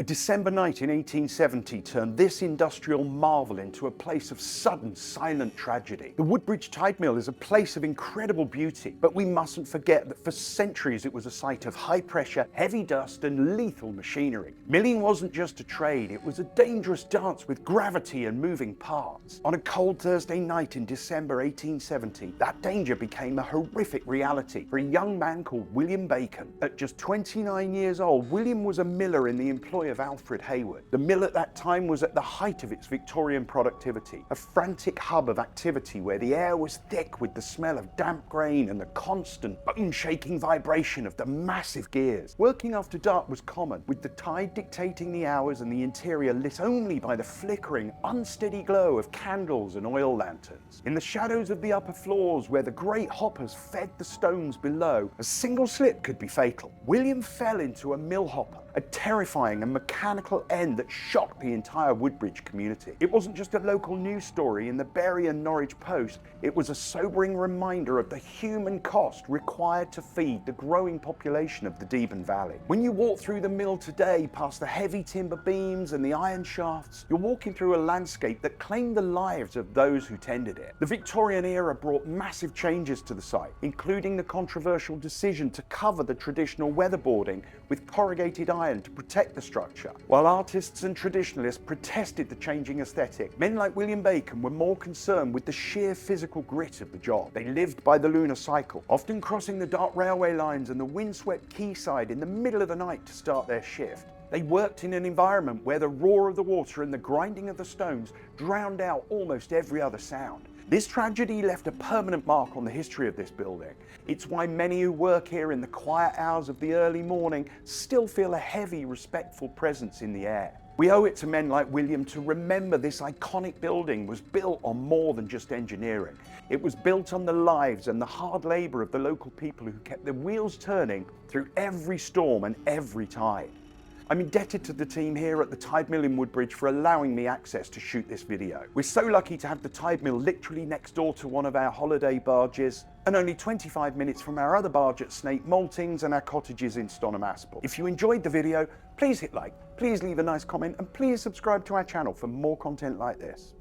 December night in 1870 turned this industrial marvel into a place of sudden, silent tragedy. The Woodbridge Tide Mill is a place of incredible beauty, but we mustn't forget that for centuries it was a site of high pressure, heavy dust and lethal machinery. Milling wasn't just a trade, it was a dangerous dance with gravity and moving parts. On a cold Thursday night in December 1870, that danger became a horrific reality for a young man called William Bacon. At just 29 years old, William was a miller in the employ of Alfred Hayward. The mill at that time was at the height of its Victorian productivity, a frantic hub of activity where the air was thick with the smell of damp grain and the constant bone-shaking vibration of the massive gears. Working after dark was common, with the tide dictating the hours and the interior lit only by the flickering, unsteady glow of candles and oil lanterns. In the shadows of the upper floors where the great hoppers fed the stones below, a single slip could be fatal. William fell into a mill hopper, a terrifying and mechanical end that shocked the entire Woodbridge community. It wasn't just a local news story in the Bury and Norwich Post, it was a sobering reminder of the human cost required to feed the growing population of the Deben Valley. When you walk through the mill today, past the heavy timber beams and the iron shafts, you're walking through a landscape that claimed the lives of those who tended it. The Victorian era brought massive changes to the site, including the controversial decision to cover the traditional weatherboarding with corrugated iron to protect the structure. While artists and traditionalists protested the changing aesthetic, men like William Bacon were more concerned with the sheer physical grit of the job. They lived by the lunar cycle, often crossing the dark railway lines and the windswept quayside in the middle of the night to start their shift. They worked in an environment where the roar of the water and the grinding of the stones drowned out almost every other sound. This tragedy left a permanent mark on the history of this building. It's why many who work here in the quiet hours of the early morning still feel a heavy, respectful presence in the air. We owe it to men like William to remember this iconic building was built on more than just engineering. It was built on the lives and the hard labour of the local people who kept the wheels turning through every storm and every tide. I'm indebted to the team here at the Tide Mill in Woodbridge for allowing me access to shoot this video. We're so lucky to have the Tide Mill literally next door to one of our holiday barges, and only 25 minutes from our other barge at Snape Maltings and our cottages in Stonham Aspel. If you enjoyed the video, please hit like, please leave a nice comment, and please subscribe to our channel for more content like this.